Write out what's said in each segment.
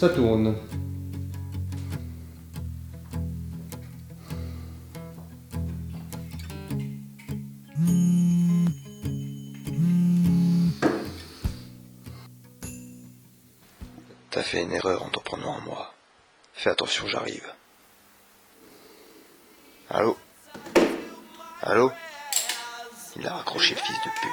Ça tourne. T'as fait une erreur en t'en prenant à moi. Fais attention, j'arrive. Allô? Allô? Il a raccroché, le fils de pute.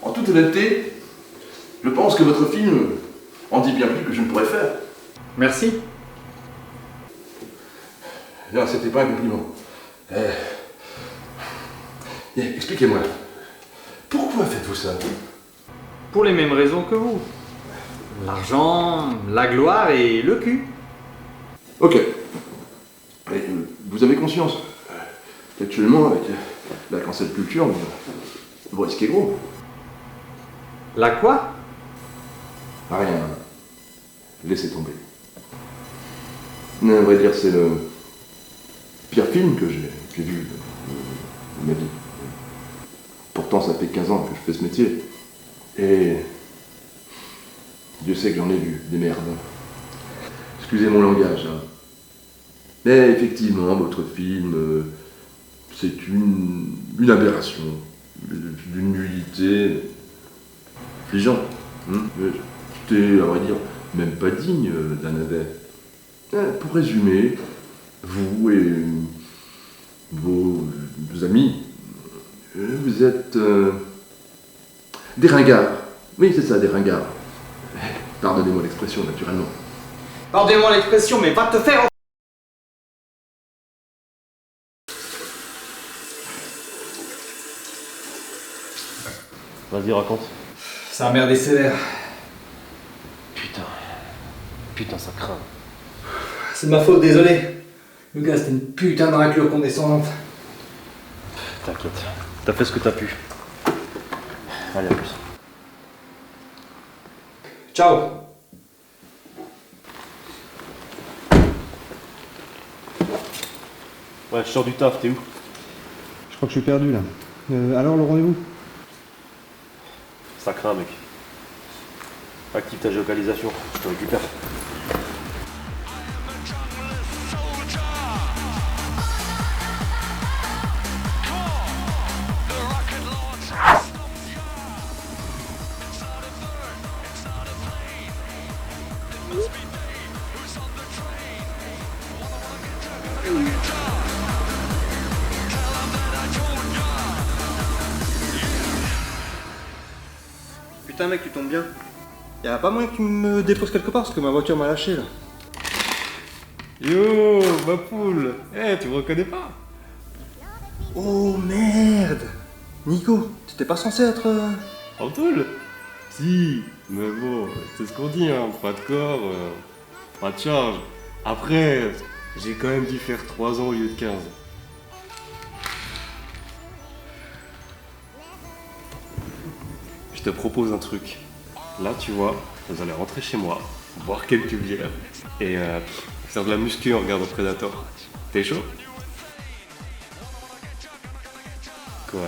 En toute honnêteté, je pense que votre film en dit bien plus que je ne pourrais faire. Merci. Non, c'était pas un compliment. Expliquez-moi, pourquoi faites-vous ça? Pour les mêmes raisons que vous. L'argent, la gloire et le cul. Ok. Mais, vous avez conscience qu'actuellement, avec la cancel culture, vous risquez gros. La quoi? Rien. Laissez tomber. Non, à vrai dire, c'est le pire film que j'ai vu de ma vie. Pourtant, ça fait 15 ans que je fais ce métier. Et Dieu sait que j'en ai vu des merdes. Excusez mon langage. Hein. Mais effectivement, votre film, c'est une aberration, d'une nullité affligeante. C'était, à vrai dire, même pas digne d'un navet. Pour résumer, vous et vos amis, vous êtes des ringards. Oui, c'est ça, des ringards. Pardonnez-moi l'expression, naturellement. Pardonnez-moi l'expression, mais va te faire... Vas-y, raconte. Ça a merdé sévère. Putain, ça craint. C'est de ma faute, désolé. Le gars, c'était une putain de raclure condescendante. T'inquiète, t'as fait ce que t'as pu. Allez, à plus. Ciao. Ouais, je sors du taf, t'es où? Je crois que je suis perdu là. Alors le rendez-vous? Ça craint, mec. Active ta géolocalisation, je te récupère. Putain mec, tu tombes bien. Y'a pas moyen que tu me déposes quelque part parce que ma voiture m'a lâché là. Yo, ma poule. Eh, tu me reconnais pas? Oh merde. Nico, t'étais pas censé être... En tôle? Si, mais bon, c'est ce qu'on dit, hein. Pas de corps, pas de charge. Après, j'ai quand même dû faire 3 ans au lieu de 15. Je te propose un truc. Là, tu vois, vous allez rentrer chez moi, boire quelques bières et faire de la muscu en regardant Predator. T'es chaud? Quoi?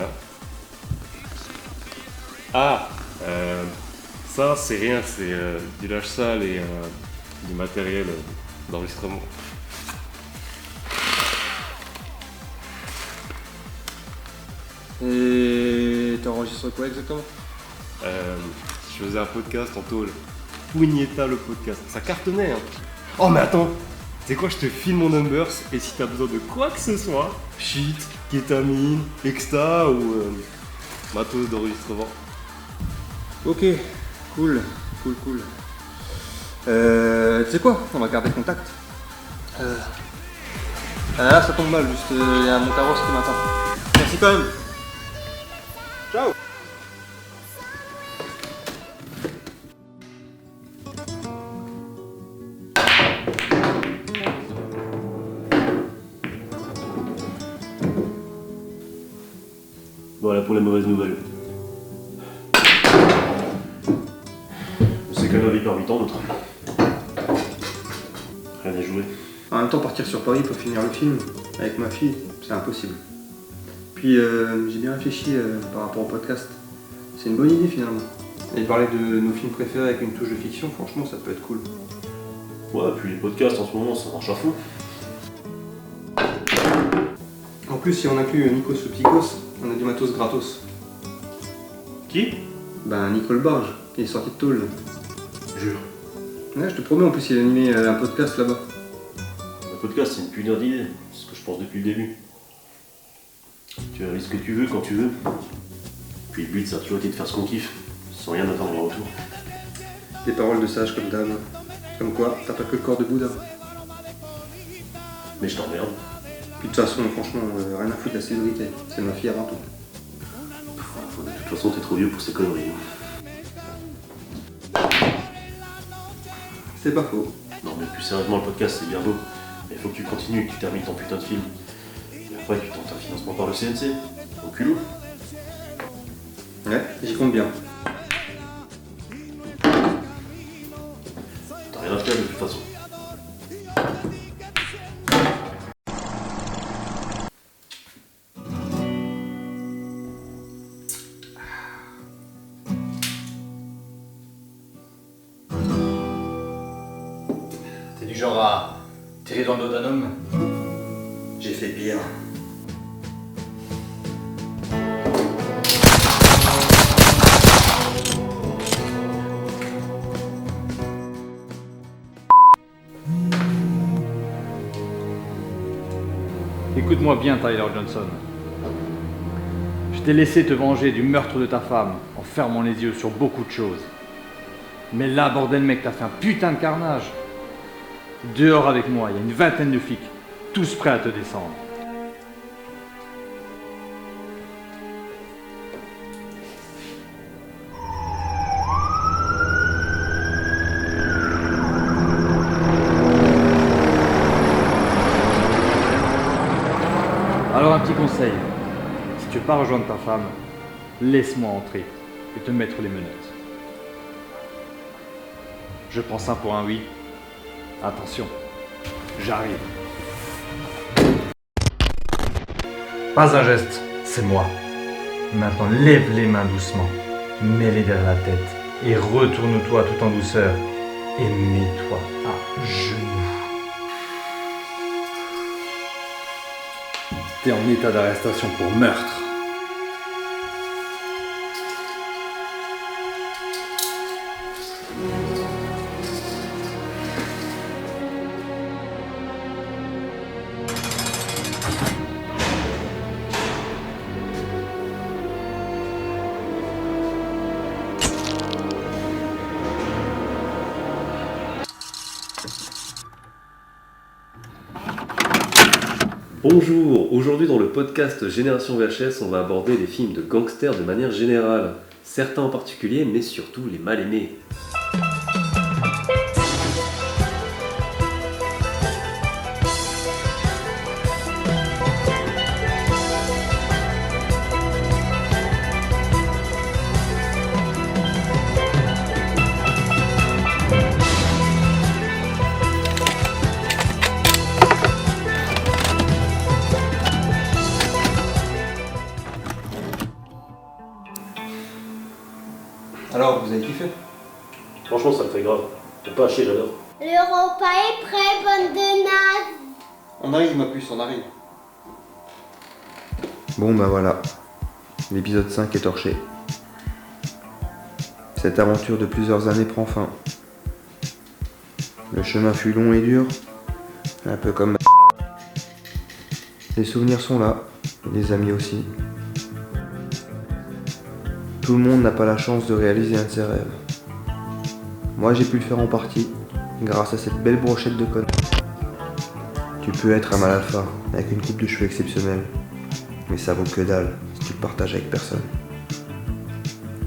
Ah, ça c'est rien, c'est du lâche sale et du matériel d'enregistrement. Et t'enregistres quoi exactement? Je faisais un podcast en tôle. Pugnetta le podcast. Ça cartonnait, hein. Oh, mais attends! C'est quoi, je te file mon numbers et si t'as besoin de quoi que ce soit, shit, kétamine, exta ou matos d'enregistrement. Ok, cool. Tu sais quoi? On va garder contact. Là ça tombe mal, juste y a mon carrosse qui m'attend. Merci quand même. Ciao. Voilà pour les mauvaises nouvelles. C'est comme la vie parmi tant d'autres. Rien à jouer. En même temps, partir sur Paris pour finir le film avec ma fille, c'est impossible. Puis j'ai bien réfléchi par rapport au podcast. C'est une bonne idée finalement. Et parler de nos films préférés avec une touche de fiction, franchement, ça peut être cool. Ouais, puis les podcasts en ce moment, ça marche à fond. En plus, si on inclut Nikos le Psychos, on a du matos gratos. Qui? Ben, Nicole Barge, il est sorti de tôle. Jure. Ouais, je te promets, en plus, il a animé un podcast là-bas. Le podcast, c'est une putain d'idée. C'est ce que je pense depuis le début. Tu réalises ce que tu veux quand tu veux. Puis le but, ça a toujours été de faire ce qu'on kiffe, sans rien attendre en retour. Des paroles de sage comme d'hab. Comme quoi, t'as pas que le corps de Bouddha. Mais je t'emmerde. Puis de toute façon, franchement, rien à foutre de la célébrité. C'est ma fille avant tout. De toute façon, t'es trop vieux pour ces conneries. C'est pas faux. Non, mais plus sérieusement, le podcast, c'est bien beau. Mais il faut que tu continues et que tu termines ton putain de film. Et après, tu tentes un financement par le CNC. Au culot. Ouais, j'y compte bien. T'as rien à faire de toute façon. T'es du genre à tirer dans le dos d'un homme? J'ai fait pire. Écoute-moi bien, Tyler Johnson. Je t'ai laissé te venger du meurtre de ta femme en fermant les yeux sur beaucoup de choses. Mais là, bordel mec, t'as fait un putain de carnage. Dehors avec moi, il y a une vingtaine de flics, tous prêts à te descendre. Alors un petit conseil, si tu veux pas rejoindre ta femme, laisse-moi entrer et te mettre les menottes. Je prends ça pour un oui. Attention, j'arrive. Pas un geste, c'est moi. Maintenant lève les mains doucement, mets-les derrière la tête et retourne-toi tout en douceur et mets-toi à genoux. T'es en état d'arrestation pour meurtre. Bonjour, aujourd'hui dans le podcast Génération VHS, on va aborder les films de gangsters de manière générale. Certains en particulier, mais surtout les mal aimés. Alors, vous avez kiffé? Franchement, ça me fait grave. Faut pas chier, j'adore. Le repas est prêt, bande de nazes. On arrive, ma puce, on arrive. Bon bah voilà, l'épisode 5 est torché. Cette aventure de plusieurs années prend fin. Le chemin fut long et dur, un peu comme... Les souvenirs sont là, et les amis aussi. Tout le monde n'a pas la chance de réaliser un de ses rêves. Moi j'ai pu le faire en partie, grâce à cette belle brochette de connes. Tu peux être un mal alpha, avec une coupe de cheveux exceptionnelle, mais ça vaut que dalle si tu le partages avec personne.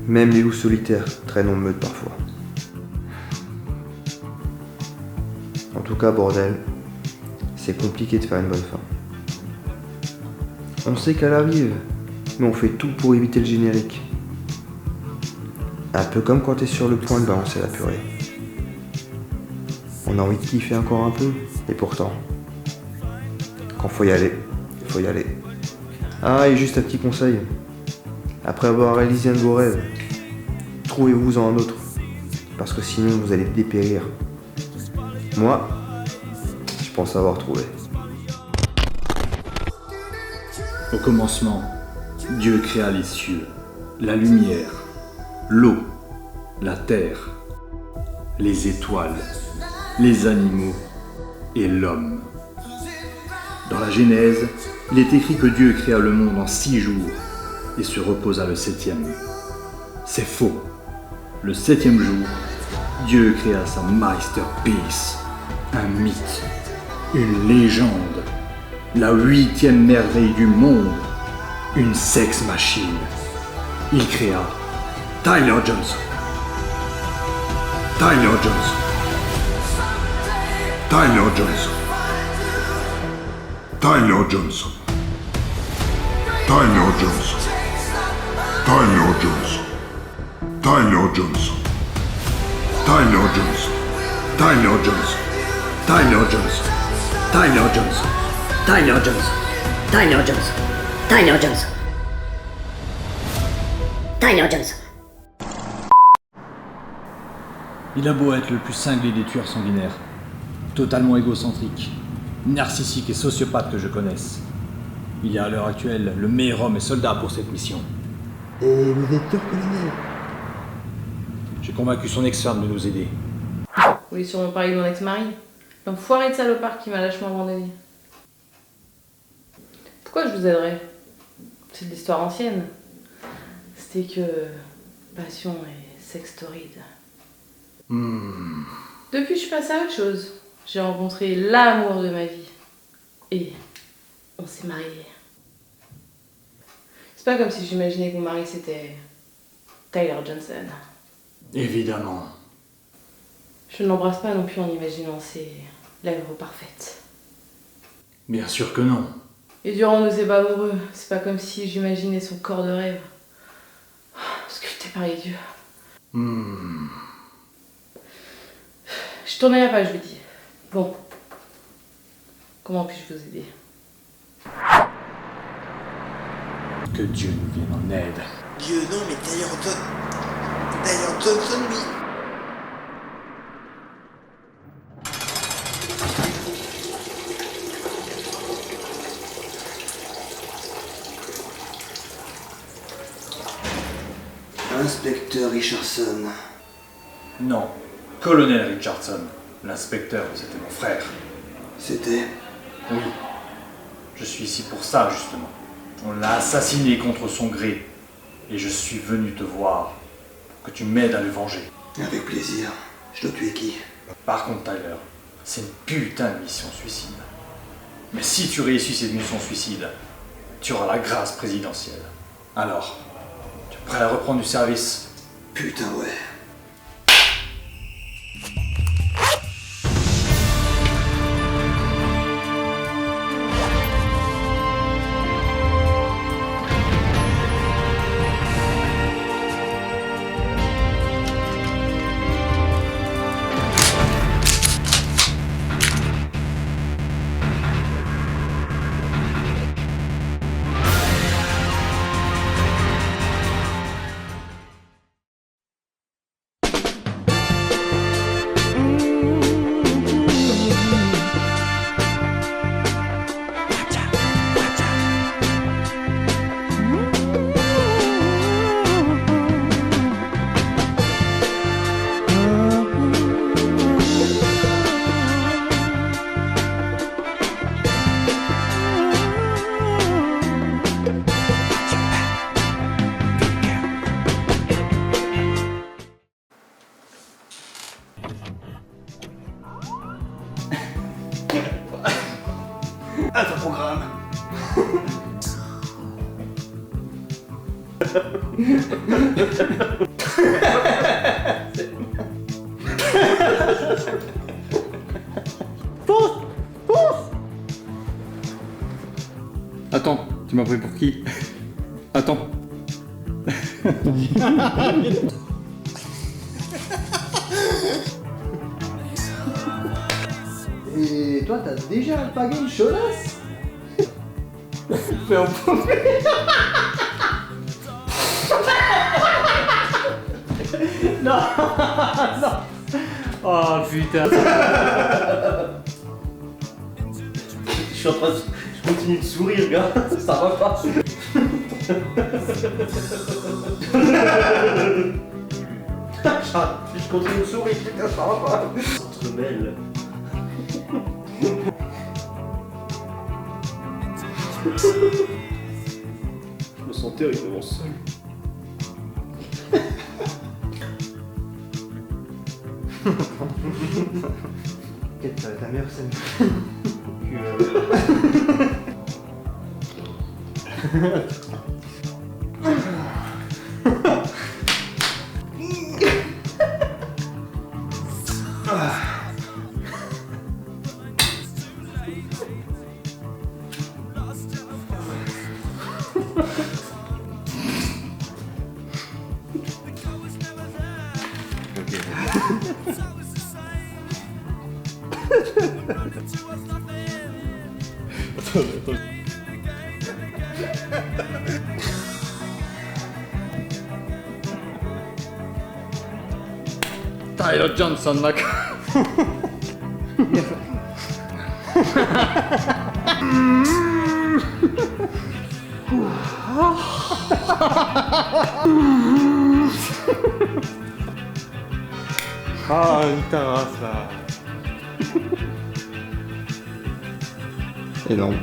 Même les loups solitaires traînent en meute parfois. En tout cas, bordel, c'est compliqué de faire une bonne fin. On sait qu'elle arrive, mais on fait tout pour éviter le générique. Un peu comme quand t'es sur le point de balancer la purée. On a envie de kiffer encore un peu, et pourtant, quand faut y aller, il faut y aller. Ah, et juste un petit conseil. Après avoir réalisé un de vos rêves, trouvez-vous-en un autre, parce que sinon vous allez dépérir. Moi, je pense avoir trouvé. Au commencement, Dieu créa les cieux, la lumière, l'eau, la terre, les étoiles, les animaux et l'homme. Dans la Genèse, il est écrit que Dieu créa le monde en 6 jours et se reposa le 7e. C'est faux. Le 7e jour, Dieu créa sa masterpiece, un mythe, une légende, la 8e merveille du monde, une sex machine. Il créa Tyler Johnson. Tyler Johnson. Tyler Johnson. Tyler Johnson. Tyler Johnson. Tyler Johnson. Tyler Johnson. Tyler Johnson. Tyler Johnson. Tyler Johnson. Tyler Johnson. Tyler Johnson. Tyler Johnson. Tyler Johnson. Tyler Johnson. Il a beau être le plus cinglé des tueurs sanguinaires, totalement égocentrique, narcissique et sociopathe que je connaisse. Il est à l'heure actuelle le meilleur homme et soldat pour cette mission. Et vous êtes sûr, colonel? J'ai convaincu son ex-femme de nous aider. Vous voulez sûrement parler de mon ex-mari, l'enfoiré de salopard qui m'a lâchement abandonné. Pourquoi je vous aiderais? C'est de l'histoire ancienne. C'était que passion et sexe torride. Depuis, je suis passée à autre chose. J'ai rencontré l'amour de ma vie. Et on s'est mariés. C'est pas comme si j'imaginais que mon mari c'était Tyler Johnson. Évidemment. Je ne l'embrasse pas non plus en imaginant ses lèvres parfaites. Bien sûr que non. Et durant nos ébats amoureux, c'est pas comme si j'imaginais son corps de rêve. Sculpté par les dieux. Je tournais la page, je lui dis. Bon. Comment puis-je vous aider? Que Dieu nous vienne en aide. Dieu non, mais Tyler Johnson, lui. Inspecteur Richardson. Non, colonel Richardson. L'inspecteur, c'était mon frère. C'était... Oui. Je suis ici pour ça, justement. On l'a assassiné contre son gré. Et je suis venu te voir pour que tu m'aides à le venger. Avec plaisir. Je dois tuer qui? Par contre, Tyler, c'est une putain de mission suicide. Mais si tu réussis cette mission suicide, tu auras la grâce présidentielle. Alors, tu es prêt à reprendre du service? Putain, ouais. À ton programme. Attends, tu m'as pris pour qui? Attends. Et toi, t'as déjà alpagué une chaudasse? Fais un peu. Non, non. Oh putain. Je suis en train de... Je continue de sourire, gars. Ça va pas. Je continue de sourire, putain, ça va pas. S'entremêle. Je me sens terriblement seul. Quelle serait ta meilleure scène? Tyler Johnson, mec. Ah, une terrasse là. Énorme.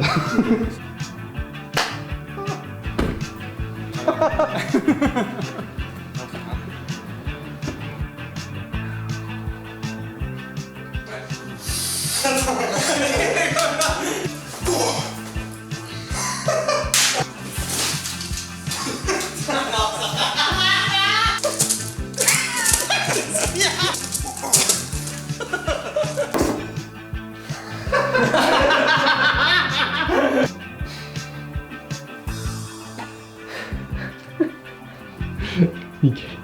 Nickel.